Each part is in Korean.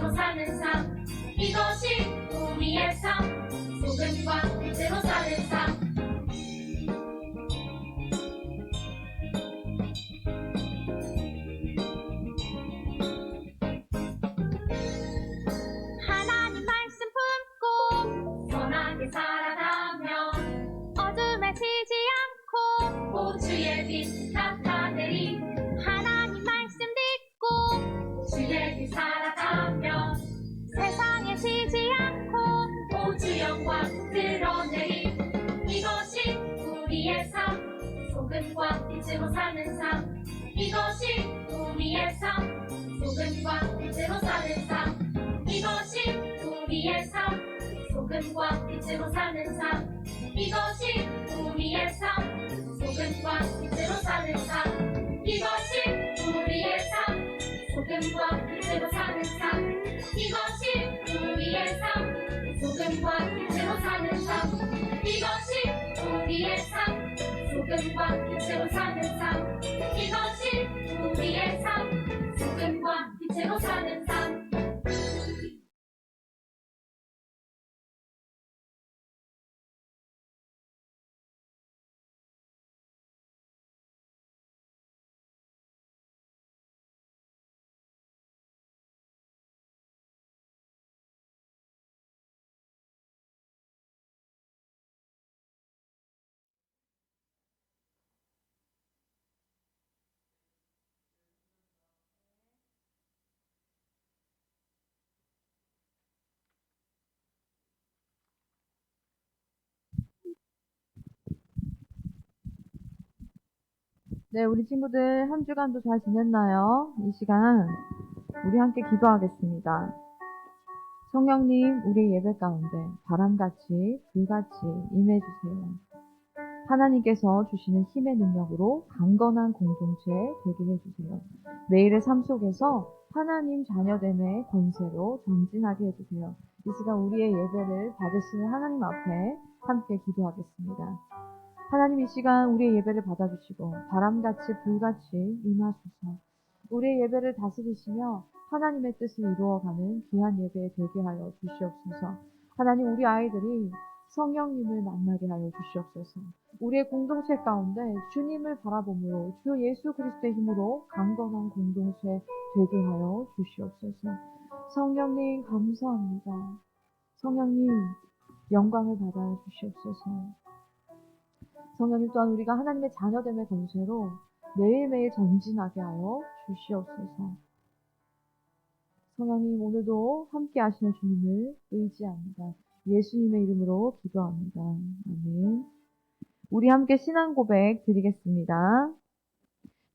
빛으로 사는 삶, 이것이 우리의 삶. 소금과 빛으로 사는 삶. 하나님 말씀 품고 선하게 살아가며 어둠에 지지 않고 호주의 빛 나타내리. 하나님 말씀 듣고 주의 빛 살아가며 세상에 지지 않고 호주 영광 드러내리. 이것이 우리의 삶. 소금과 빛으로 사는 삶, 이것이 우리의 삶. 소금과 빛으로 사는 삶, 이것이 우리의 삶. 소금과 빛으로 사는 삶, 이것이 우리의 삶. 소금과 빛으로 사는 삶, 이것이 우리의 삶. 소금과 빛으로 사는 삶, 이것이 우리의 삶. 소금과 빛으로 사는 삶, 이것이 우리의 삶. 소금과 빛으로 사는 삶, 이것이 우리의 삶. 소금과 빛으로 사는 삶. 네, 우리 친구들 한 주간도 잘 지냈나요? 이 시간 우리 함께 기도하겠습니다. 성령님, 우리 예배 가운데 바람같이 불같이 임해주세요. 하나님께서 주시는 힘의 능력으로 강건한 공동체 되게 해주세요. 매일의 삶 속에서 하나님 자녀됨의 권세로 전진하게 해주세요. 이 시간 우리의 예배를 받으시는 하나님 앞에 함께 기도하겠습니다. 하나님, 이 시간 우리의 예배를 받아주시고 바람같이 불같이 임하소서. 우리의 예배를 다스리시며 하나님의 뜻을 이루어가는 귀한 예배에 되게 하여 주시옵소서. 하나님, 우리 아이들이 성령님을 만나게 하여 주시옵소서. 우리의 공동체 가운데 주님을 바라보므로 주 예수 그리스도의 힘으로 강건한 공동체 되게 하여 주시옵소서. 성령님 감사합니다. 성령님 영광을 받아 주시옵소서. 성령님 또한 우리가 하나님의 자녀됨의 권세로 매일매일 전진하게 하여 주시옵소서. 성령님, 오늘도 함께 하시는 주님을 의지합니다. 예수님의 이름으로 기도합니다. 아멘. 우리 함께 신앙 고백 드리겠습니다.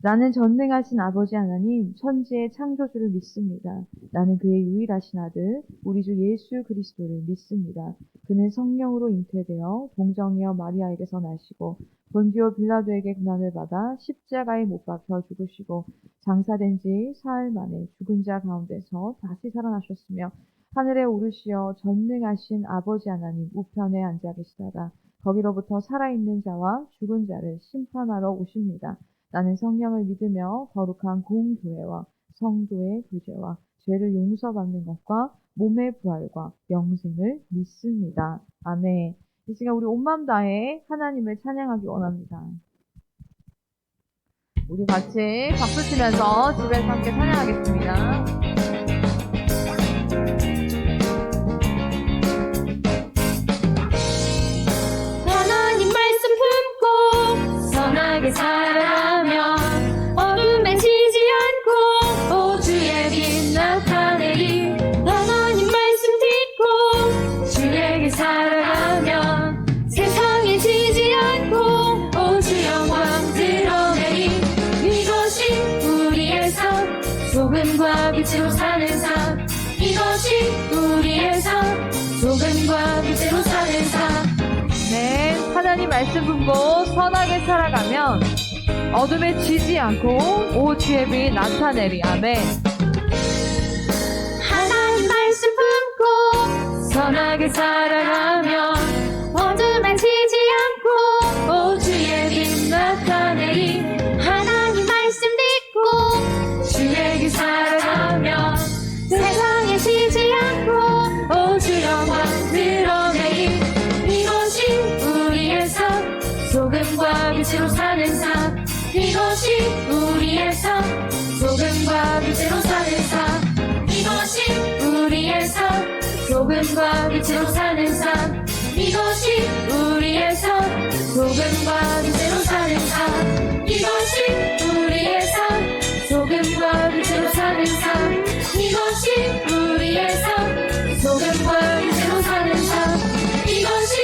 나는 전능하신 아버지 하나님, 천지의 창조주를 믿습니다. 나는 그의 유일하신 아들, 우리 주 예수 그리스도를 믿습니다. 그는 성령으로 잉태되어 동정이어 마리아에게서 나시고 본디오 빌라도에게 고난을 받아 십자가에 못 박혀 죽으시고 장사된 지 사흘 만에 죽은 자 가운데서 다시 살아나셨으며 하늘에 오르시어 전능하신 아버지 하나님 우편에 앉아 계시다가 거기로부터 살아있는 자와 죽은 자를 심판하러 오십니다. 나는 성령을 믿으며 거룩한 공교회와 성도의 구제와 죄를 용서받는 것과 몸의 부활과 영생을 믿습니다. 아멘. 이 시간 우리 온 마음 다해 하나님을 찬양하기 원합니다. 우리 같이 박수 치면서 집에서 함께 찬양하겠습니다. 하나님 말씀 품고 선하게 살아가며 어둠에 지지 않고 오 주의 빛 나타내리. 하나님 말씀 듣고 주에게 살아가며 세상에 지지 않고 오 주 영광 드러내리. 이것이 우리의 삶. 소금과 빛으로 사는 삶, 이것이 우리의 삶. 소금과 빛으로 사는 삶. 네, 하나님 말씀 품고 선하게 살아가면 어둠에 지지 않고 오 주의 빛 나타내리. 아멘. 하나님 말씀 품고 선하게 살아가며 어둠에 지지 않고 오 주의 빛 나타내리. 하나님 말씀 듣고 주에게 살아가며 세상에 지지 우리의 삶 소금과 빛으로 사는 삶 이것이 우리의 삶 소금과 빛으로 사는 삶 이것이 우리의 삶 소금과 빛으로 사는 삶 이것이 우리의 삶 소금과 빛으로 사는 삶 이것이 우리의 삶 소금과 빛으로 사는 삶 이것이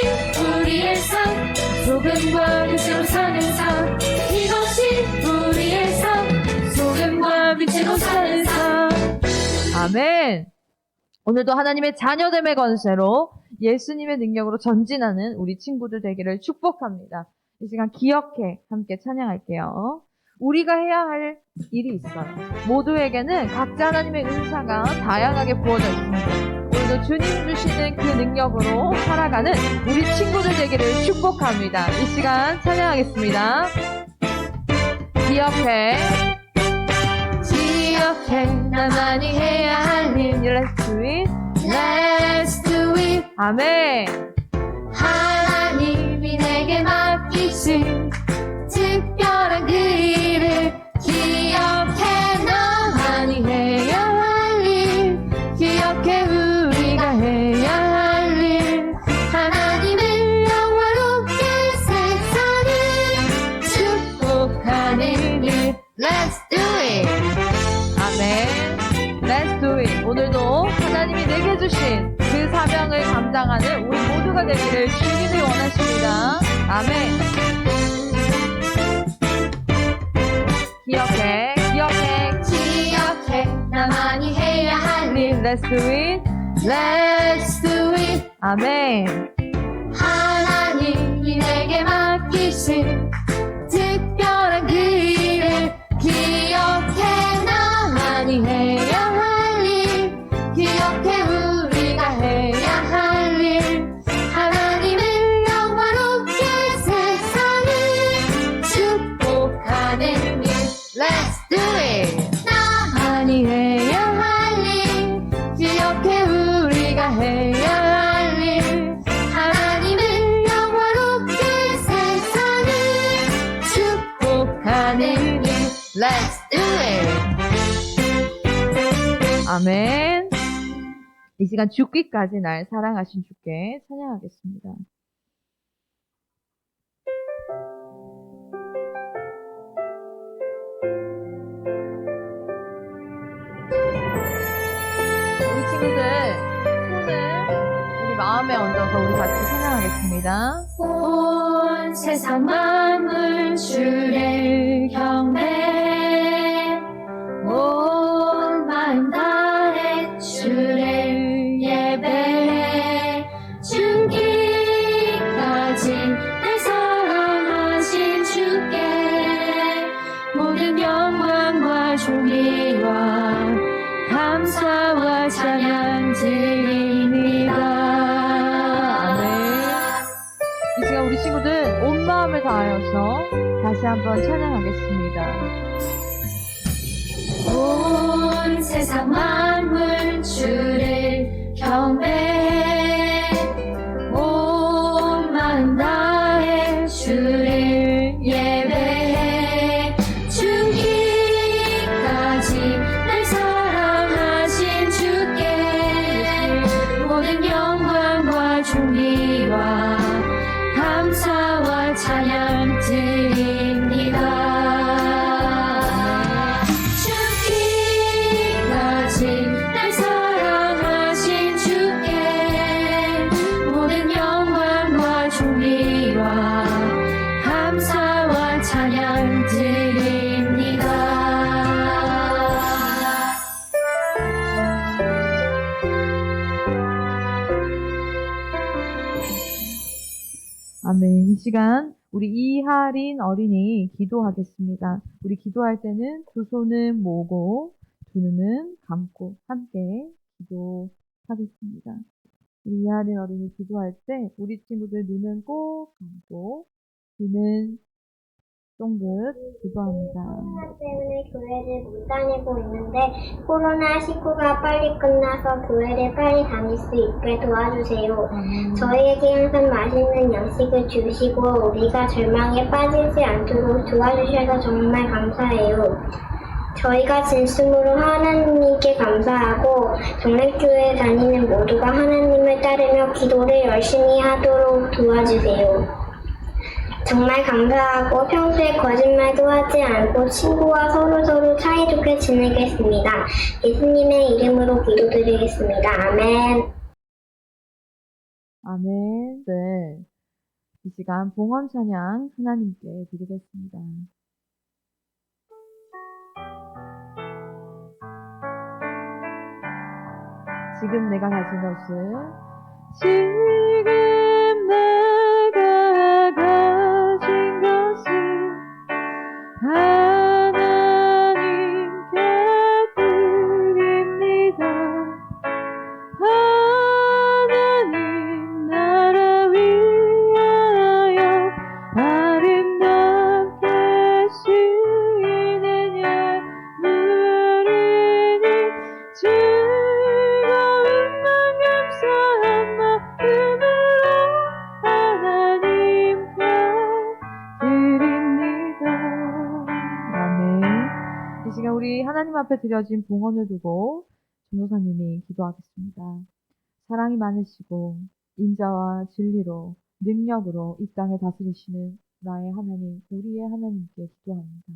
우리의 삶 소금과 빛으로 사는 삶 이것이 우리의 삶 소금과 빛으로 사는 삶 아멘. 오늘도 하나님의 자녀됨의 권세로 예수님의 능력으로 전진하는 우리 친구들 되기를 축복합니다. 이 시간 기억해 함께 찬양할게요. 우리가 해야 할 일이 있어요. 모두에게는 각자 하나님의 은사가 다양하게 부어져 있습니다. 오늘도 주님 주시는 그 능력으로 살아가는 우리 친구들 되기를 축복합니다. 이 시간 찬양하겠습니다. 기억해 나만이 해야 할 일 Let's do it Let's do it. 아멘. 하나님이 내게 맡기신 특별한 그 일을 기억해 나만이 해야 할 일 기억해 우리가 해야 할 일 하나님을 영화롭게 세상을 축복하는 일 Let's do it. 아멘. Let's do it. 오늘도 하나님이 내게 주신 그 사명을 감당하는 우리 모두가 되기를 주님이 원하십니다. 아멘. 기억해 나만이 해야 할 일 Let's do it. Let's do it. 아멘. 하나님이 내게 맡기신 특별한 그 일을 기억해 나만이 해야 할 일 기억해 우리가 해야 할 일 하나님을 영화롭게 세상을 축복하는 일 Let's do it. 나만이 해야 할 일 기억해 우리가 해야 할 일 하나님을 영화롭게 세상을 축복하는 일 Let's do it. 아멘. 이 시간 죽기까지 날 사랑하신 주께 찬양하겠습니다. 우리 친구들 손을 우리 마음에 얹어서 우리 같이 찬양하겠습니다. 온 세상 만물 주를 경배 온 마음 다해 주를 예배해 죽기까지 날 사랑하신 주께 모든 영광과 존귀와 감사와 찬양 드립니다. 아멘. 이 시간 우리 친구들 온 마음을 다하여서 다시 한번 찬양하겠습니다. 온 세상 만물 주를 경배해 온 마음 다해 주를 예배해 죽기까지 날 사랑하신 주께 모든 영광과 존귀와 감사와 찬양 드립니다. 죽기까지 날 사랑하신 주께 모든 영광과 존귀와 감사와 찬양 드립니다. 아멘. 이 시간 우리 이하린 어린이 기도하겠습니다. 우리 기도할 때는 두 손은 모으고 두 눈은 감고 함께 기도하겠습니다. 우리 이하린 어린이 기도할 때 우리 친구들 눈은 꼭 감고 귀는 쫑긋 기도합니다. 코로나 때문에 교회를 못 다니고 있는데 코로나19가 빨리 끝나서 교회를 빨리 다닐 수 있게 도와주세요. 저희에게 항상 맛있는 양식을 주시고 우리가 절망에 빠지지 않도록 도와주셔서 정말 감사해요. 저희가 진심으로 하나님께 감사하고 정례교회 다니는 모두가 하나님을 따르며 기도를 열심히 하도록 도와주세요. 정말 감사하고 평소에 거짓말도 하지 않고 친구와 서로서로 사이좋게 지내겠습니다. 예수님의 이름으로 기도드리겠습니다. 아멘. 아멘. 네. 이 시간 봉헌 찬양 하나님께 드리겠습니다. 지금 내가 가진 것은 지금 내가 가진 것은 하나님께 드립니다. 하나님 나라 위하여 아름답게 쓰이는 예물이니 즐거운 감사한 마음으로 하나님께 드립니다. 아멘. 이 시간 우리 하나님 앞에 드려진 봉헌을 두고 전도사님이 기도하겠습니다. 사랑이 많으시고 인자와 진리로 능력으로 이 땅을 다스리시는 나의 하나님, 우리의 하나님께 기도합니다.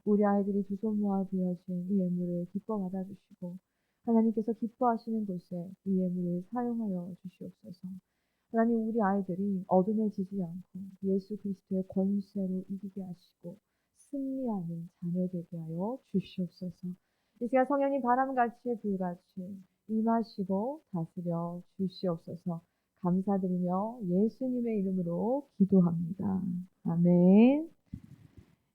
우리 아이들이 두 손 모아 드려진 이 예물을 기뻐 받아주시고 하나님께서 기뻐하시는 곳에 이 예물을 사용하여 주시옵소서. 하나님, 우리 아이들이 어둠에 지지 않고 예수 그리스도의 권세로 이기게 하시고 승리하는 자녀 되게 하여 주시옵소서. 이 시간 성령님 바람같이 불같이 임하시고 다스려 주시옵소서. 감사드리며 예수님의 이름으로 기도합니다. 아멘.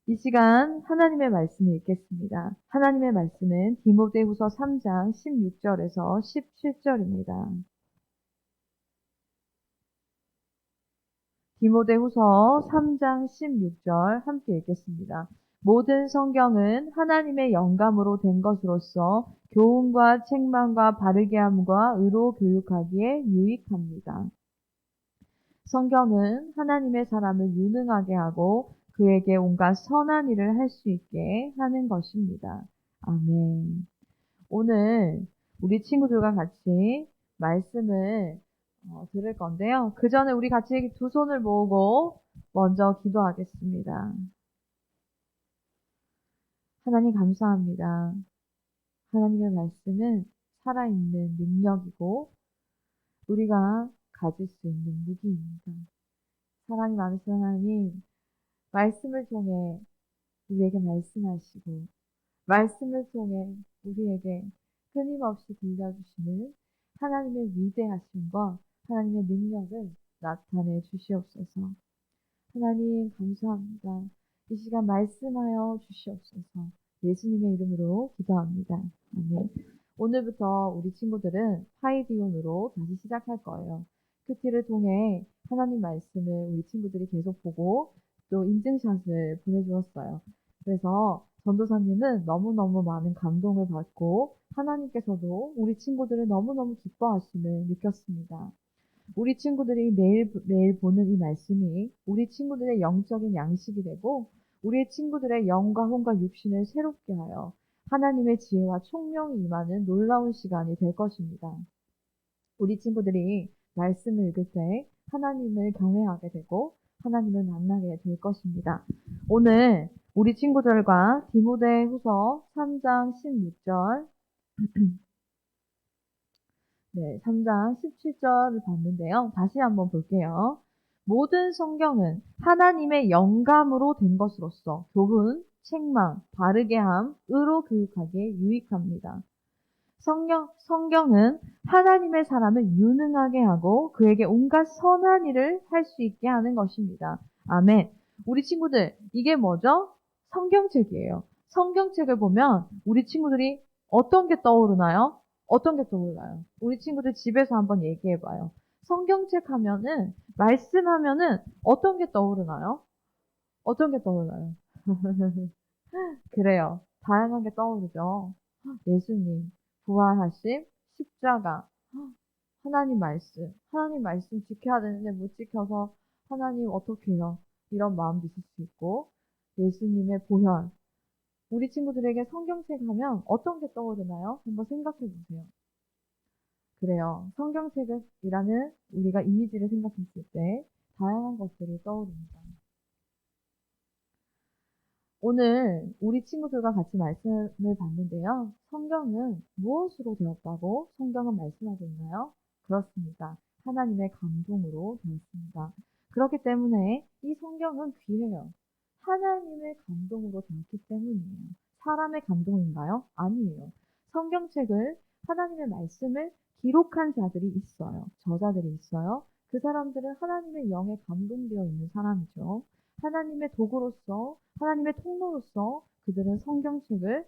이 시간 하나님의 말씀을 읽겠습니다. 하나님의 말씀은 디모데후서 3장 16절에서 17절입니다. 디모데후서 3장 16절 함께 읽겠습니다. 모든 성경은 하나님의 영감으로 된 것으로서 교훈과 책망과 바르게 함과 의로 교육하기에 유익합니다. 성경은 하나님의 사람을 유능하게 하고 그에게 온갖 선한 일을 할 수 있게 하는 것입니다. 아멘. 오늘 우리 친구들과 같이 말씀을 들을 건데요. 그 전에 우리 같이 두 손을 모으고 먼저 기도하겠습니다. 하나님 감사합니다. 하나님의 말씀은 살아있는 능력이고 우리가 가질 수 있는 무기입니다. 사랑이 많으신 하나님, 말씀을 통해 우리에게 말씀하시고 말씀을 통해 우리에게 끊임없이 들려주시는 하나님의 위대하심과 하나님의 능력을 나타내 주시옵소서. 하나님 감사합니다. 이 시간 말씀하여 주시옵소서. 예수님의 이름으로 기도합니다. 아멘. 오늘부터 우리 친구들은 파이디온으로 다시 시작할 거예요. 큐티를 통해 하나님 말씀을 우리 친구들이 계속 보고 또 인증샷을 보내주었어요. 그래서 전도사님은 너무너무 많은 감동을 받고 하나님께서도 우리 친구들을 너무너무 기뻐하심을 느꼈습니다. 우리 친구들이 매일 보는 이 말씀이 우리 친구들의 영적인 양식이 되고 우리 친구들의 영과 혼과 육신을 새롭게 하여 하나님의 지혜와 총명이 임하는 놀라운 시간이 될 것입니다. 우리 친구들이 말씀을 읽을 때 하나님을 경외하게 되고 하나님을 만나게 될 것입니다. 오늘 우리 친구들과 디모데후서 3장 16절 네, 3장 17절을 봤는데요. 다시 한번 볼게요. 모든 성경은 하나님의 영감으로 된 것으로서 교훈, 책망, 바르게 함, 의로 교육하기에 유익합니다. 성경은 하나님의 사람을 유능하게 하고 그에게 온갖 선한 일을 할 수 있게 하는 것입니다. 아멘. 우리 친구들, 이게 뭐죠? 성경책이에요. 성경책을 보면 우리 친구들이 어떤 게 떠오르나요? 어떤 게 떠올라요? 우리 친구들 집에서 한번 얘기해봐요. 성경책 하면은, 말씀하면은 어떤 게 떠오르나요? 어떤 게 떠올라요? 그래요. 다양하게 떠오르죠. 예수님, 부활하심, 십자가, 하나님 말씀 지켜야 되는데 못 지켜서 하나님 어떡해요? 이런 마음도 있을 수 있고, 예수님의 보혈. 우리 친구들에게 성경책 하면 어떤 게 떠오르나요? 한번 생각해 보세요. 그래요. 성경책이라는 우리가 이미지를 생각했을 때 다양한 것들이 떠오릅니다. 오늘 우리 친구들과 같이 말씀을 봤는데요. 성경은 무엇으로 되었다고 성경은 말씀하고 있나요? 그렇습니다. 하나님의 감동으로 되었습니다. 그렇기 때문에 이 성경은 귀해요. 하나님의 감동으로 되었기 때문이에요. 사람의 감동인가요? 아니에요. 성경책을 하나님의 말씀을 기록한 자들이 있어요. 저자들이 있어요. 그 사람들은 하나님의 영에 감동되어 있는 사람이죠. 하나님의 도구로서, 하나님의 통로로서 그들은 성경책을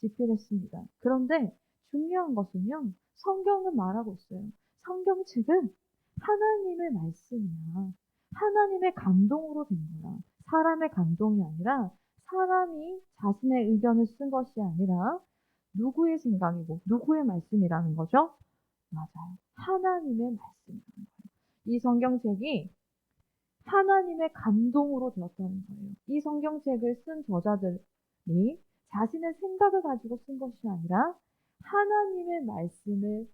집필했습니다. 그런데 중요한 것은요, 성경은 말하고 있어요. 성경책은 하나님의 말씀이야. 하나님의 감동으로 된 거야. 사람의 감동이 아니라 사람이 자신의 의견을 쓴 것이 아니라 누구의 생각이고 누구의 말씀이라는 거죠? 맞아요. 하나님의 말씀이라는 거예요. 이 성경책이 하나님의 감동으로 되었다는 거예요. 이 성경책을 쓴 저자들이 자신의 생각을 가지고 쓴 것이 아니라 하나님의 말씀을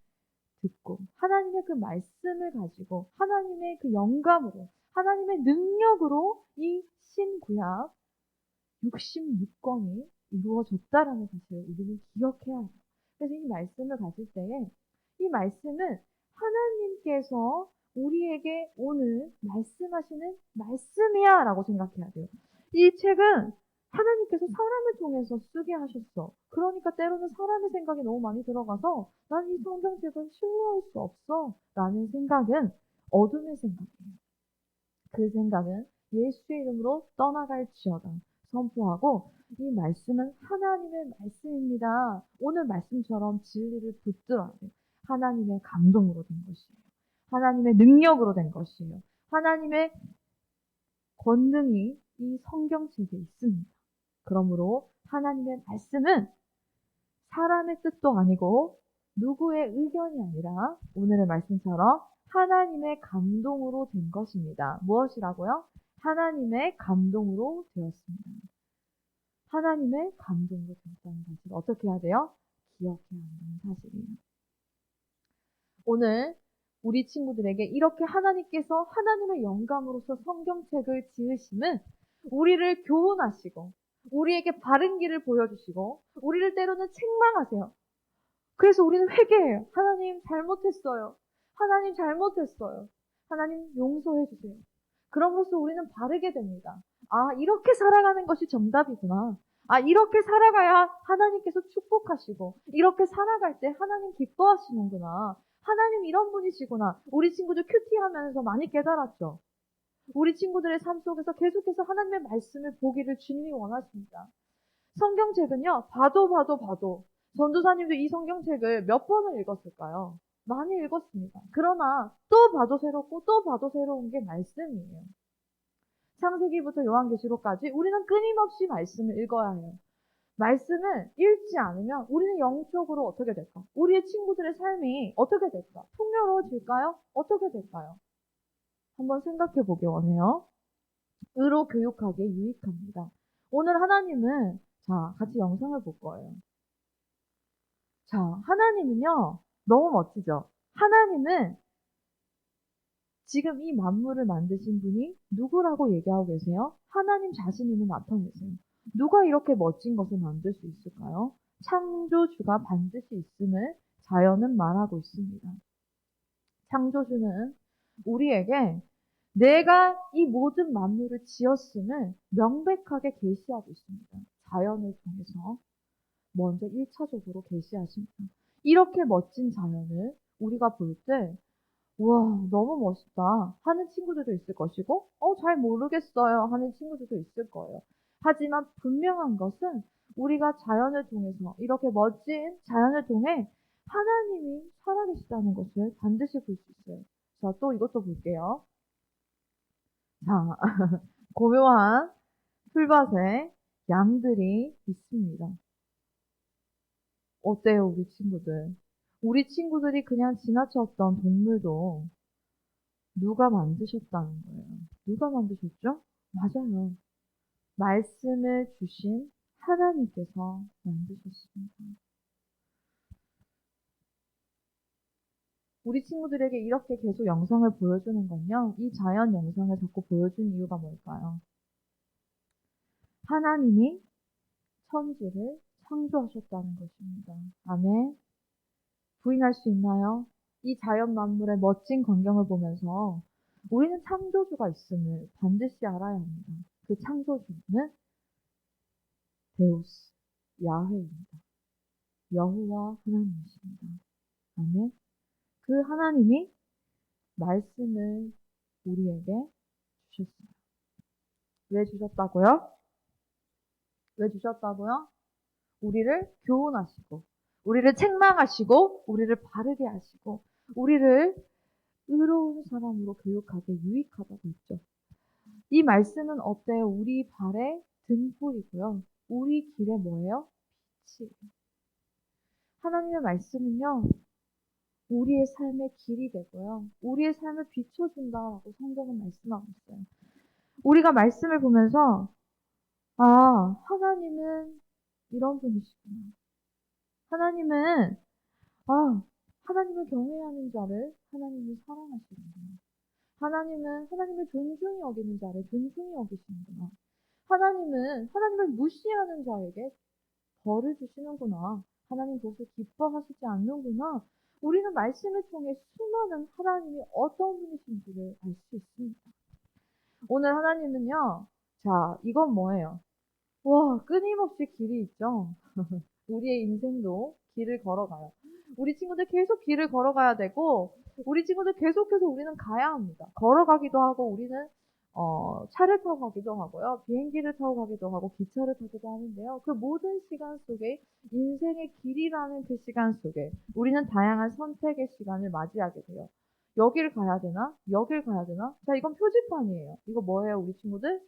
듣고 하나님의 그 말씀을 가지고 하나님의 그 영감으로 하나님의 능력으로 이 신구약 66권이 이루어졌다라는 사실을 우리는 기억해야 해요. 그래서 이 말씀을 가질 때에 이 말씀은 하나님께서 우리에게 오늘 말씀하시는 말씀이야 라고 생각해야 돼요. 이 책은 하나님께서 사람을 통해서 쓰게 하셨어. 그러니까 때로는 사람의 생각이 너무 많이 들어가서 난 이 성경책을 신뢰할 수 없어 라는 생각은 어둠의 생각이에요. 그 생각은 예수의 이름으로 떠나갈지어다 선포하고 이 말씀은 하나님의 말씀입니다. 오늘 말씀처럼 진리를 붙들어야 돼요. 하나님의 감동으로 된 것이에요. 하나님의 능력으로 된 것이에요. 하나님의 권능이 이 성경책에 있습니다. 그러므로 하나님의 말씀은 사람의 뜻도 아니고 누구의 의견이 아니라 오늘의 말씀처럼 하나님의 감동으로 된 것입니다. 무엇이라고요? 하나님의 감동으로 되었습니다. 하나님의 감동으로 되었다는 사실 어떻게 해야 돼요? 기억해야 한다는 사실이에요. 오늘 우리 친구들에게 이렇게 하나님께서 하나님의 영감으로서 성경책을 지으심은 우리를 교훈하시고 우리에게 바른 길을 보여주시고 우리를 때로는 책망하세요. 그래서 우리는 회개해요. 하나님 잘못했어요. 하나님 잘못했어요. 하나님 용서해 주세요. 그럼으로써 우리는 바르게 됩니다. 아, 이렇게 살아가는 것이 정답이구나. 아, 이렇게 살아가야 하나님께서 축복하시고 이렇게 살아갈 때 하나님 기뻐하시는구나. 하나님 이런 분이시구나. 우리 친구들 큐티하면서 많이 깨달았죠. 우리 친구들의 삶 속에서 계속해서 하나님의 말씀을 보기를 주님이 원하십니다. 성경책은요, 봐도 전도사님도 이 성경책을 몇 번을 읽었을까요? 많이 읽었습니다. 그러나 또 봐도 새롭고 또 봐도 새로운 게 말씀이에요. 창세기부터 요한계시록까지 우리는 끊임없이 말씀을 읽어야 해요. 말씀을 읽지 않으면 우리는 영적으로 어떻게 될까? 우리의 친구들의 삶이 어떻게 될까? 풍요로워질까요? 어떻게 될까요? 한번 생각해 보기 원해요. 의로 교육하기에 유익합니다. 오늘 하나님은 자, 같이 영상을 볼 거예요. 자, 하나님은요, 너무 멋지죠? 하나님은 지금 이 만물을 만드신 분이 누구라고 얘기하고 계세요? 하나님 자신임을 나타내세요. 누가 이렇게 멋진 것을 만들 수 있을까요? 창조주가 반드시 있음을 자연은 말하고 있습니다. 창조주는 우리에게 내가 이 모든 만물을 지었음을 명백하게 계시하고 있습니다. 자연을 통해서 먼저 1차적으로 계시하십니다. 이렇게 멋진 자연을 우리가 볼 때 와, 너무 멋있다 하는 친구들도 있을 것이고 잘 모르겠어요 하는 친구들도 있을 거예요. 하지만 분명한 것은 우리가 자연을 통해서 이렇게 멋진 자연을 통해 하나님이 살아계시다는 것을 반드시 볼 수 있어요. 자, 또 이것도 볼게요. 자, 고요한 풀밭에 양들이 있습니다. 어때요, 우리 친구들? 우리 친구들이 그냥 지나쳤던 동물도 누가 만드셨다는 거예요. 누가 만드셨죠? 맞아요. 말씀을 주신 하나님께서 만드셨습니다. 우리 친구들에게 이렇게 계속 영상을 보여주는 건요, 이 자연 영상을 자꾸 보여준 이유가 뭘까요? 하나님이 천지를 창조하셨다는 것입니다. 아멘. 부인할 수 있나요? 이 자연 만물의 멋진 광경을 보면서 우리는 창조주가 있음을 반드시 알아야 합니다. 그 창조주는 데우스, 야훼입니다. 여호와 하나님이십니다. 아멘. 그 하나님이 말씀을 우리에게 주셨어요. 왜 주셨다고요? 왜 주셨다고요? 우리를 교훈하시고, 우리를 책망하시고, 우리를 바르게 하시고, 우리를 의로운 사람으로 교육하게 유익하다고 했죠. 이 말씀은 어때요? 우리 발의 등불이고요. 우리 길에 뭐예요? 빛이에요. 하나님의 말씀은요, 우리의 삶의 길이 되고요. 우리의 삶을 비춰준다라고 성경은 말씀하고 있어요. 우리가 말씀을 보면서, 아, 하나님은 이런 분이시구나. 하나님은, 하나님을 경외하는 자를 하나님이 사랑하시는구나. 하나님을 존중히 여기는 자를 존중히 여기시는구나. 하나님을 무시하는 자에게 벌을 주시는구나. 하나님 그것을 기뻐하시지 않는구나. 우리는 말씀을 통해 수많은 하나님이 어떤 분이신지를 알 수 있습니다. 오늘 하나님은요, 자, 이건 뭐예요? 와, 끊임없이 길이 있죠? 우리의 인생도 길을 걸어가요. 우리 친구들 계속 길을 걸어가야 되고, 우리 친구들 계속해서 우리는 가야 합니다. 걸어가기도 하고, 우리는 차를 타고 가기도 하고요. 비행기를 타고 가기도 하고, 기차를 타기도 하는데요. 그 모든 시간 속에 인생의 길이라는 그 시간 속에 우리는 다양한 선택의 시간을 맞이하게 돼요. 여길 가야 되나? 여길 가야 되나? 자, 이건 표지판이에요. 이거 뭐예요, 우리 친구들?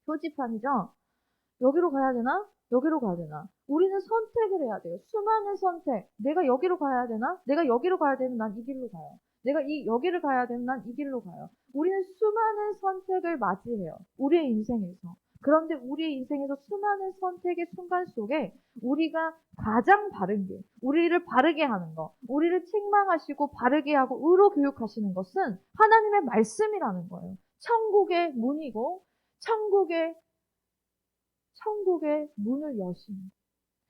표지판이죠? 여기로 가야 되나? 여기로 가야 되나? 우리는 선택을 해야 돼요. 수많은 선택. 내가 여기로 가야 되나? 내가 여기로 가야 되면 난 이 길로 가요. 내가 여기를 가야 되면 난 이 길로 가요. 우리는 수많은 선택을 맞이해요. 우리의 인생에서. 그런데 우리의 인생에서 수많은 선택의 순간 속에 우리가 가장 바른 길, 우리를 바르게 하는 것, 우리를 책망하시고 바르게 하고 의로 교육하시는 것은 하나님의 말씀이라는 거예요. 천국의 문이고, 천국의 문을 여시는,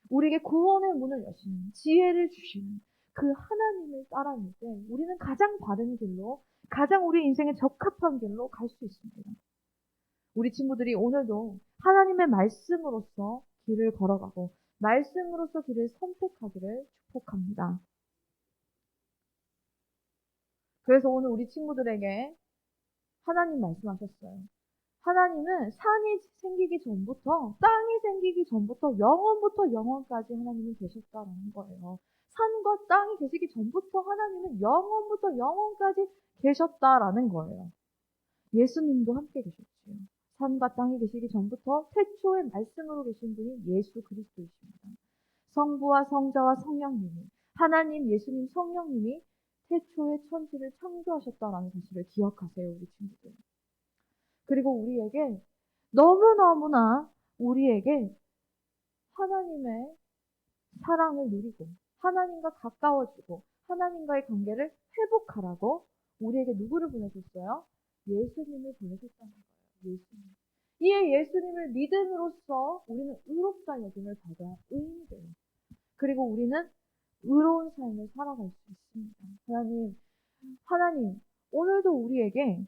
우리에게 구원의 문을 여시는, 지혜를 주시는 그 하나님을 따라갈 때 우리는 가장 바른 길로, 가장 우리 인생에 적합한 길로 갈 수 있습니다. 우리 친구들이 오늘도 하나님의 말씀으로서 길을 걸어가고 말씀으로서 길을 선택하기를 축복합니다. 그래서 오늘 우리 친구들에게 하나님 말씀하셨어요. 하나님은 산이 생기기 전부터, 땅이 생기기 전부터, 영원부터 영원까지 하나님은 계셨다라는 거예요. 산과 땅이 계시기 전부터 하나님은 영원부터 영원까지 계셨다라는 거예요. 예수님도 함께 계셨지요. 산과 땅이 계시기 전부터 태초의 말씀으로 계신 분이 예수 그리스도이십니다. 성부와 성자와 성령님이, 하나님, 예수님, 성령님이 태초의 천지를 창조하셨다라는 사실을 기억하세요, 우리 친구들. 그리고 우리에게 너무너무나 우리에게 하나님의 사랑을 누리고 하나님과 가까워지고 하나님과의 관계를 회복하라고 우리에게 누구를 보내줬어요? 예수님을 보내셨다는 거예요. 예수님. 이에 예수님을 믿음으로써 우리는 의롭다 여김을 받아 의인이 돼요. 그리고 우리는 의로운 삶을 살아갈 수 있습니다. 하나님, 오늘도 우리에게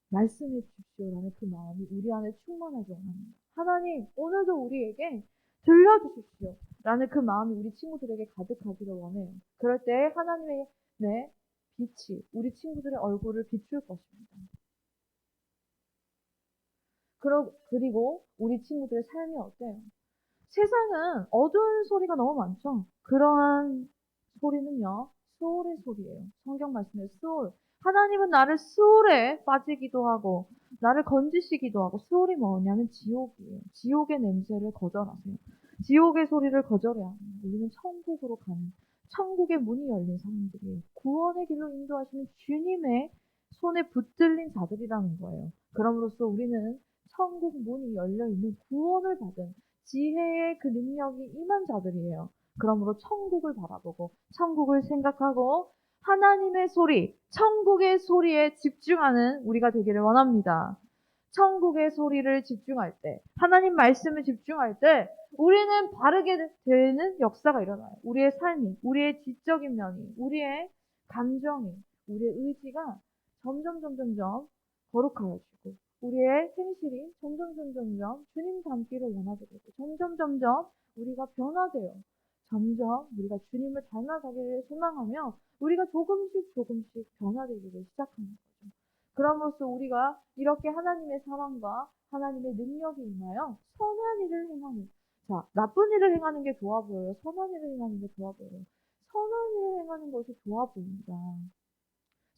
말씀해 주십시오라는 그 마음이 우리 안에 충만하기 원합니다. 하나님, 오늘도 우리에게 들려주십시오라는 그 마음이 우리 친구들에게 가득하기를 원해요. 그럴 때 하나님의 빛이 우리 친구들의 얼굴을 비출 것입니다. 그리고 우리 친구들의 삶이 어때요? 세상은 어두운 소리가 너무 많죠. 그러한 소리는요, 소울의 소리예요. 성경 말씀에 소울. 하나님은 나를 소울에 빠지기도 하고 나를 건지시기도 하고 소울이 뭐냐면 지옥이에요. 지옥의 냄새를 거절하세요. 지옥의 소리를 거절해야 합니다. 우리는 천국으로 가는 천국의 문이 열린 사람들이에요. 구원의 길로 인도하시는 주님의 손에 붙들린 자들이라는 거예요. 그럼으로써 우리는 천국 문이 열려있는 구원을 받은 지혜의 그 능력이 임한 자들이에요. 그러므로 천국을 바라보고 천국을 생각하고 하나님의 소리, 천국의 소리에 집중하는 우리가 되기를 원합니다. 천국의 소리를 집중할 때, 하나님 말씀을 집중할 때 우리는 바르게 되는 역사가 일어나요. 우리의 삶이, 우리의 지적인 면이, 우리의 감정이, 우리의 의지가 점점 거룩하여지고 우리의 행실이 점점 주님 닮기를 원하게 되고 점점 우리가 변화돼요. 점점 우리가 주님을 닮아가기를 소망하며 우리가 조금씩 변화되기를 시작하는 거죠. 그럼으로써 우리가 이렇게 하나님의 사랑과 하나님의 능력이 임하여 선한 일을 행하는, 자, 나쁜 일을 행하는 게 좋아 보여요? 선한 일을 행하는 게 좋아 보여요? 선한 일을 행하는 것이 좋아 보입니다.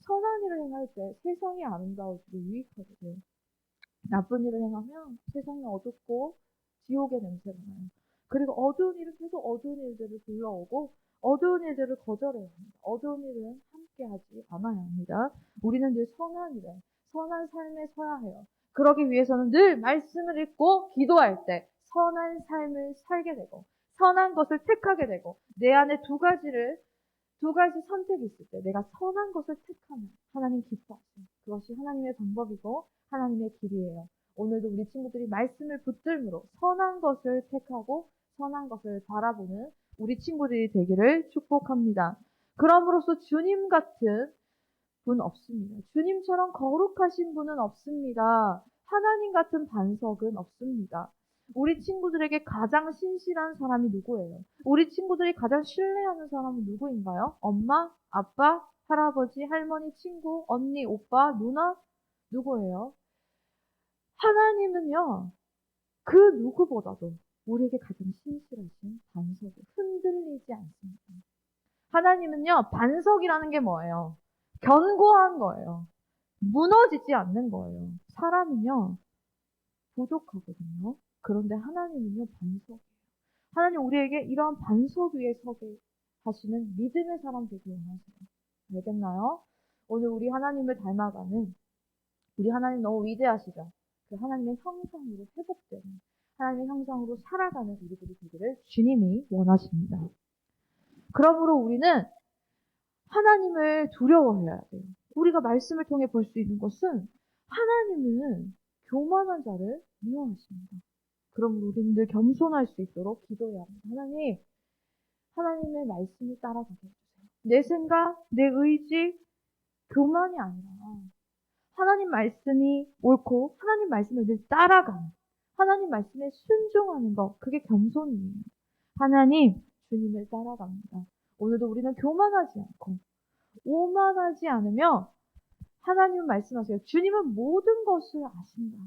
선한 일을 행할 때 세상이 아름다워지고 유익하게 돼요. 나쁜 일을 행하면 세상이 어둡고 지옥의 냄새가 나요. 그리고 어두운 일은 계속 어두운 일들을 불러오고 어두운 일들을 거절해야 합니다. 어두운 일은 함께하지 않아야 합니다. 우리는 늘 선한 일에, 선한 삶에 서야 해요. 그러기 위해서는 늘 말씀을 읽고 기도할 때 선한 삶을 살게 되고 선한 것을 택하게 되고 내 안에 두 가지 선택이 있을 때 내가 선한 것을 택하면 하나님 기뻐하세요. 그것이 하나님의 방법이고 하나님의 길이에요. 오늘도 우리 친구들이 말씀을 붙들므로 선한 것을 택하고 선한 것을 바라보는 우리 친구들이 되기를 축복합니다. 그럼으로써 주님 같은 분 없습니다. 주님처럼 거룩하신 분은 없습니다. 하나님 같은 반석은 없습니다. 우리 친구들에게 가장 신실한 사람이 누구예요? 우리 친구들이 가장 신뢰하는 사람은 누구인가요? 엄마, 아빠, 할아버지, 할머니, 친구, 언니, 오빠, 누나? 누구예요? 하나님은요, 그 누구보다도 우리에게 가장 신실하신 반석을 흔들리지 않습니다. 하나님은요, 반석이라는 게 뭐예요? 견고한 거예요. 무너지지 않는 거예요. 사람은요, 부족하거든요. 그런데 하나님은요, 반석이에요. 하나님 우리에게 이러한 반석 위에 서게 하시는 믿음의 사람 되기 원하세요. 알겠나요? 오늘 우리 하나님을 닮아가는, 우리 하나님 너무 위대하시죠? 그 하나님의 형상으로 회복되는, 하나님의 형상으로 살아가는 우리들이 되기를 주님이 원하십니다. 그러므로 우리는 하나님을 두려워해야 돼요. 우리가 말씀을 통해 볼 수 있는 것은 하나님은 교만한 자를 미워하십니다. 그러므로 우리는 늘 겸손할 수 있도록 기도해야 합니다. 하나님의 말씀을 따라가게 해주세요. 내 생각, 내 의지, 교만이 아니라 하나님 말씀이 옳고 하나님 말씀을 늘 따라가는, 하나님 말씀에 순종하는 것, 그게 겸손이에요. 하나님, 주님을 따라갑니다. 오늘도 우리는 교만하지 않고 오만하지 않으며 하나님은 말씀하세요. 주님은 모든 것을 아신다.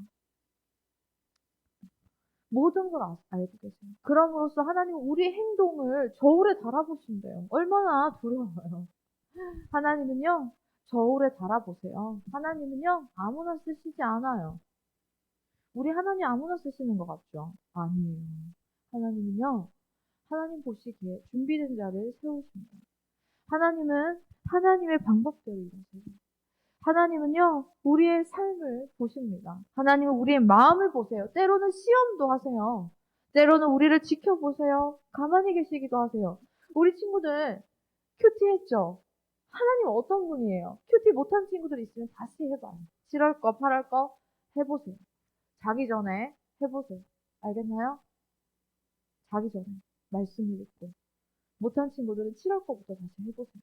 모든 걸 알고 계세요. 그럼으로써 하나님은 우리의 행동을 저울에 달아보신대요. 얼마나 두려워요. 하나님은요, 저울에 달아보세요. 하나님은요, 아무나 쓰시지 않아요. 우리 하나님 아무나 쓰시는 것 같죠? 아니에요. 하나님은요, 하나님 보시기에 준비된 자를 세우십니다. 하나님은 하나님의 방법대로 일하세요. 하나님은요, 우리의 삶을 보십니다. 하나님은 우리의 마음을 보세요. 때로는 시험도 하세요. 때로는 우리를 지켜보세요. 가만히 계시기도 하세요. 우리 친구들 큐티 했죠? 하나님 어떤 분이에요? 큐티 못한 친구들 있으면 다시 해봐요. 7월 거, 8월 거 해보세요. 자기 전에 해보세요. 알겠나요? 자기 전에 말씀을 읽고 못한 친구들은 7월 거부터 다시 해보세요.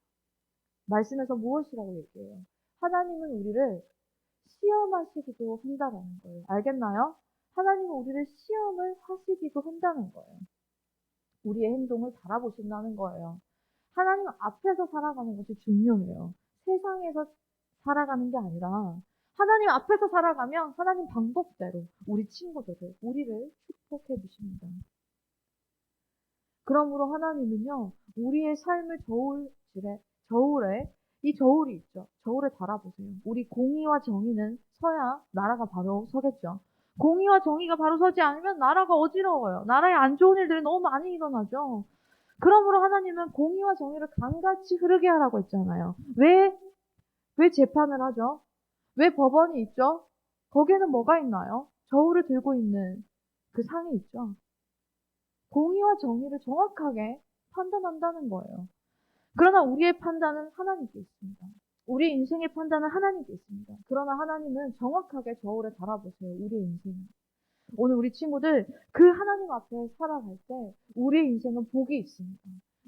말씀에서 무엇이라고 얘기해요? 하나님은 우리를 시험하시기도 한다는 거예요. 알겠나요? 하나님은 우리를 시험을 하시기도 한다는 거예요. 우리의 행동을 바라보신다는 거예요. 하나님 앞에서 살아가는 것이 중요해요. 세상에서 살아가는 게 아니라 하나님 앞에서 살아가면 하나님 방법대로 우리 친구들을, 우리를 축복해 주십니다. 그러므로 하나님은요, 우리의 삶을 저울질에 저울에 이 저울이 있죠. 저울에 달아보세요. 우리 공의와 정의는 서야 나라가 바로 서겠죠. 공의와 정의가 바로 서지 않으면 나라가 어지러워요. 나라에 안 좋은 일들이 너무 많이 일어나죠. 그러므로 하나님은 공의와 정의를 강같이 흐르게 하라고 했잖아요. 왜 재판을 하죠? 왜 법원이 있죠? 거기에는 뭐가 있나요? 저울을 들고 있는 그 상이 있죠. 공의와 정의를 정확하게 판단한다는 거예요. 그러나 우리의 판단은 하나님께 있습니다. 우리 인생의 판단은 하나님께 있습니다. 그러나 하나님은 정확하게 저울에 달아보세요. 우리의 인생을. 오늘 우리 친구들 그 하나님 앞에 살아갈 때 우리의 인생은 복이 있습니다.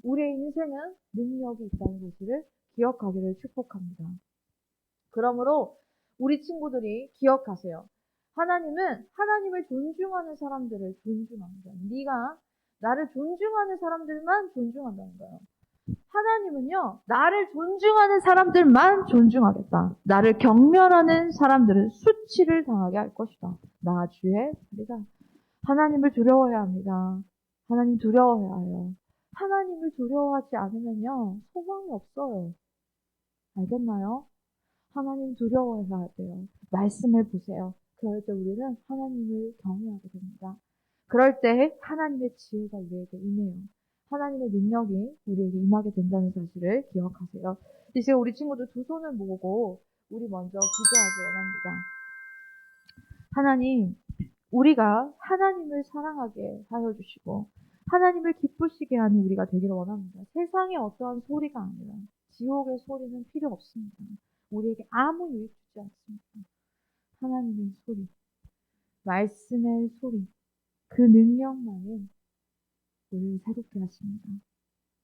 우리의 인생은 능력이 있다는 사실을 기억하기를 축복합니다. 그러므로 우리 친구들이 기억하세요. 하나님은 하나님을 존중하는 사람들을 존중합니다. 네가 나를 존중하는 사람들만 존중한다는 거예요. 하나님은요, 나를 존중하는 사람들만 존중하겠다. 나를 경멸하는 사람들은 수치를 당하게 할 것이다. 나 주의 살이다. 하나님을 두려워해야 합니다. 하나님 두려워해야 해요. 하나님을 두려워하지 않으면요, 소망이 없어요. 알겠나요? 하나님 두려워해야 돼요. 말씀을 보세요. 그럴 때 우리는 하나님을 경외하게 됩니다. 그럴 때 하나님의 지혜가 우리에게 임해요. 하나님의 능력이 우리에게 임하게 된다는 사실을 기억하세요. 이제 우리 친구들 두 손을 모으고 우리 먼저 기도하기 원합니다. 하나님, 우리가 하나님을 사랑하게 하여 주시고 하나님을 기쁘시게 하는 우리가 되기를 원합니다. 세상의 어떠한 소리가 아니라 지옥의 소리는 필요 없습니다. 우리에게 아무 유익 주지 않습니다. 하나님의 소리, 말씀의 소리, 그 능력만은 우리를 새롭게 하십니다.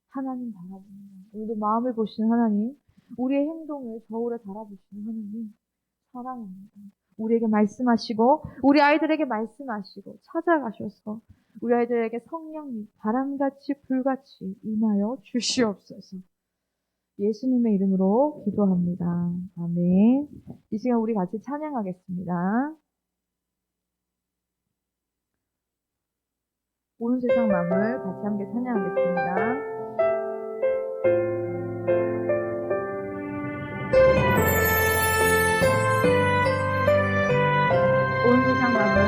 하나님 바라봅니다. 오늘도 마음을 보시는 하나님, 우리의 행동을 저울에 달아보시는 하나님, 사랑합니다. 우리에게 말씀하시고, 우리 아이들에게 말씀하시고, 찾아가셔서 우리 아이들에게 성령님, 바람같이 불같이 임하여 주시옵소서. 예수님의 이름으로 기도합니다. 아멘. 이 시간 우리 같이 찬양하겠습니다. 온 세상 만물 같이 함께 찬양하겠습니다. 온 세상 만물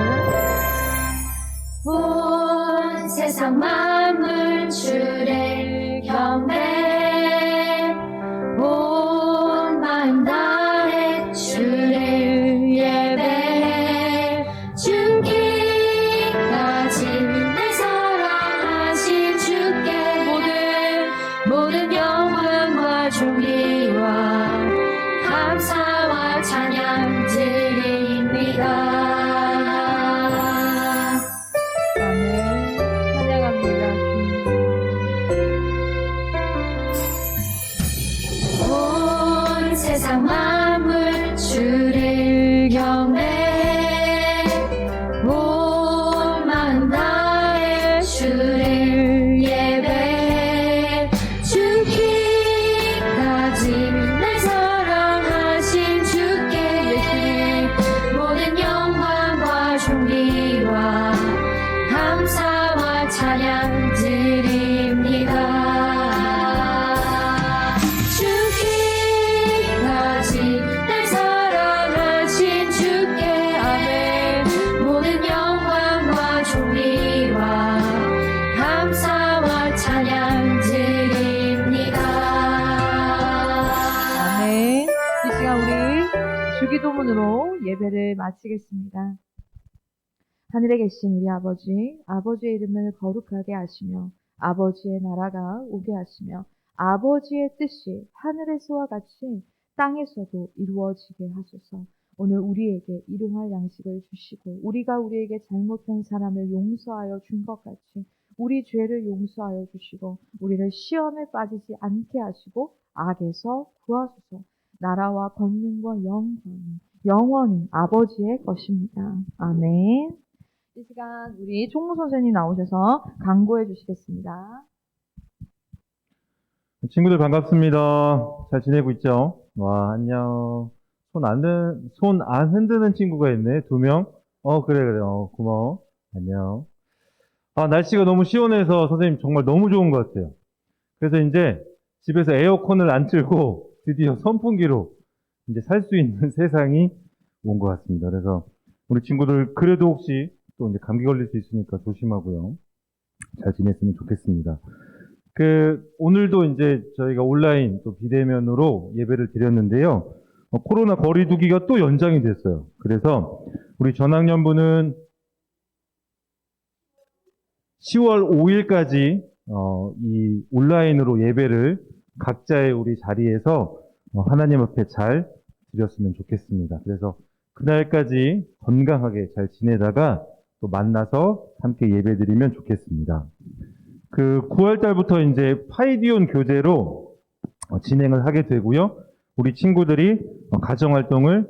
온 세상 만물 주를 경배 온 마음 다해 주를 예배 죽기까지 날 사랑하신 주께 모든 영광과 존귀와 감사와 찬양 드립니다. 세상 만물 주를 경배 온 마음 다해 주를 예배 죽기까지 날 사랑하신 주께 모든 영광과 존귀와 감사와 찬양 드립니다. 날 사랑하신 주께 아멘 모든 영광과 존귀와 감사와 찬양 드립니다. 아멘. 이 시간 우리 주기도문으로 예배를 마치겠습니다. 하늘에 계신 우리 아버지, 아버지의 이름을 거룩하게 하시며 아버지의 나라가 오게 하시며 아버지의 뜻이 하늘에서와 같이 땅에서도 이루어지게 하소서. 오늘 우리에게 일용할 양식을 주시고 우리가 우리에게 잘못한 사람을 용서하여 준 것 같이 우리 죄를 용서하여 주시고 우리를 시험에 빠지지 않게 하시고 악에서 구하소서. 나라와 권능과 영원히 아버지의 것입니다. 아멘. 이 시간 우리 총무 선생님 나오셔서 강구해 주시겠습니다. 친구들 반갑습니다. 잘 지내고 있죠? 와, 안녕. 손 안 흔드는 친구가 있네. 2명. 그래. 고마워. 안녕. 날씨가 너무 시원해서 선생님 정말 너무 좋은 것 같아요. 그래서 이제 집에서 에어컨을 안 틀고 드디어 선풍기로 이제 살 수 있는 세상이 온 것 같습니다. 그래서 우리 친구들 그래도 혹시 또 이제 감기 걸릴 수 있으니까 조심하고요. 잘 지냈으면 좋겠습니다. 오늘도 이제 저희가 온라인 또 비대면으로 예배를 드렸는데요. 코로나 거리두기가 또 연장이 됐어요. 그래서 우리 전학년부는 10월 5일까지 이 온라인으로 예배를 각자의 우리 자리에서 하나님 앞에 잘 드렸으면 좋겠습니다. 그래서 그날까지 건강하게 잘 지내다가 또 만나서 함께 예배 드리면 좋겠습니다. 9월 달부터 이제 파이디온 교재로 진행을 하게 되고요. 우리 친구들이 가정활동을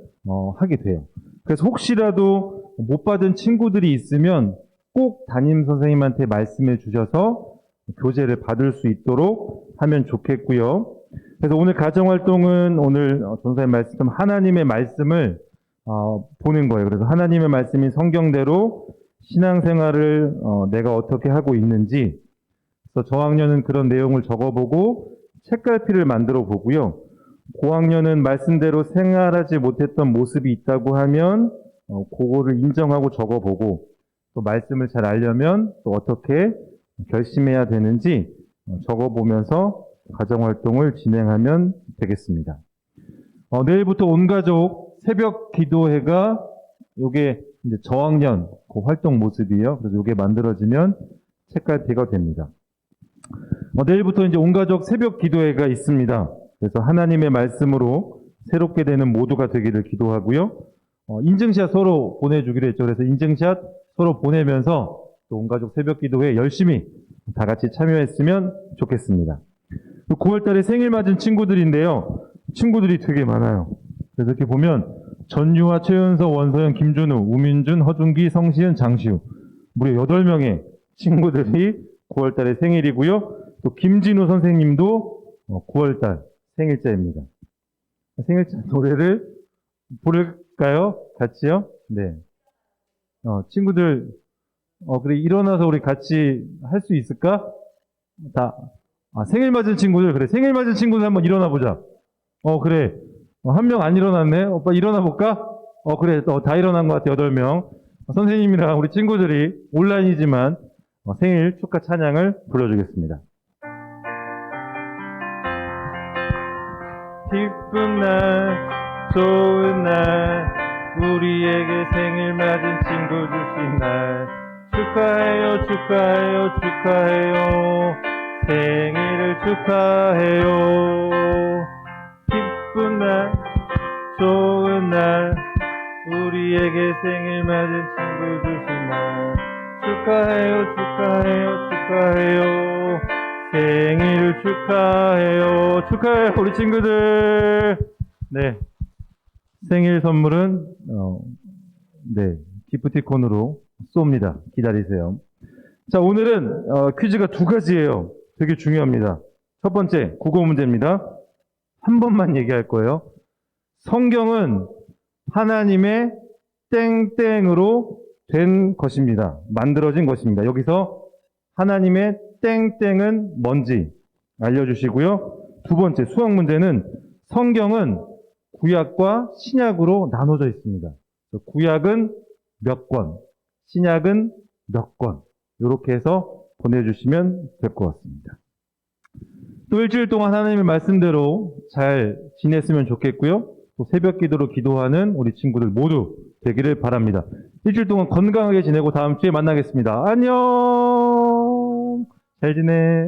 하게 돼요. 그래서 혹시라도 못 받은 친구들이 있으면 꼭 담임 선생님한테 말씀해 주셔서 교재를 받을 수 있도록 하면 좋겠고요. 그래서 오늘 가정활동은 오늘 전사님 말씀, 하나님의 말씀을 보는 거예요. 그래서 하나님의 말씀인 성경대로 신앙생활을 내가 어떻게 하고 있는지, 그래서 저학년은 그런 내용을 적어보고 책갈피를 만들어 보고요. 고학년은 말씀대로 생활하지 못했던 모습이 있다고 하면 그거를 인정하고 적어보고, 또 말씀을 잘 알려면 또 어떻게 결심해야 되는지 적어보면서 가정활동을 진행하면 되겠습니다. 내일부터 온가족 새벽 기도회가 요게 이제 저학년 그 활동 모습이에요. 그래서 요게 만들어지면 책갈피가 됩니다. 내일부터 이제 온가족 새벽 기도회가 있습니다. 그래서 하나님의 말씀으로 새롭게 되는 모두가 되기를 기도하고요. 인증샷 서로 보내주기로 했죠. 그래서 인증샷 서로 보내면서 또 온가족 새벽 기도회 열심히 다 같이 참여했으면 좋겠습니다. 9월 달에 생일 맞은 친구들인데요. 친구들이 되게 많아요. 그래서 이렇게 보면 전유아, 최은서, 원서연, 김준우, 우민준, 허준기, 성시은, 장시우 무려 8명의 친구들이 9월 달에 생일이고요. 또 김진우 선생님도 9월 달 생일자입니다. 생일자 노래를 부를까요? 같이요? 네. 친구들 그래 일어나서 우리 같이 할 수 있을까? 생일 맞은 친구들, 그래 생일 맞은 친구들 한번 일어나 보자. 그래 한 명 안 일어났네. 오빠 일어나 볼까? 그래 다 일어난 것 같아. 8명 선생님이랑 우리 친구들이 온라인이지만 생일 축하 찬양을 불러주겠습니다. 기쁜 날 좋은 날 우리에게 생일 맞은 친구 주신 날 축하해요 축하해요 축하해요 생일을 축하해요. 기쁜 날 좋은 날 우리에게 생일 맞은 친구 주신 날 축하해요 축하해요 축하해요 생일을 축하해요. 축하해요 우리 친구들. 네, 생일 선물은 기프티콘으로 쏩니다. 기다리세요. 자, 오늘은 퀴즈가 2가지예요. 되게 중요합니다. 첫 번째 국어 문제입니다. 한 번만 얘기할 거예요. 성경은 하나님의 땡땡으로 된 것입니다. 만들어진 것입니다. 여기서 하나님의 땡땡은 뭔지 알려주시고요. 2번째 수학 문제는 성경은 구약과 신약으로 나눠져 있습니다. 구약은 몇 권, 신약은 몇 권, 이렇게 해서 보내주시면 될 것 같습니다. 또 일주일 동안 하나님의 말씀대로 잘 지냈으면 좋겠고요. 또 새벽 기도로 기도하는 우리 친구들 모두 되기를 바랍니다. 일주일 동안 건강하게 지내고 다음 주에 만나겠습니다. 안녕! 잘 지내.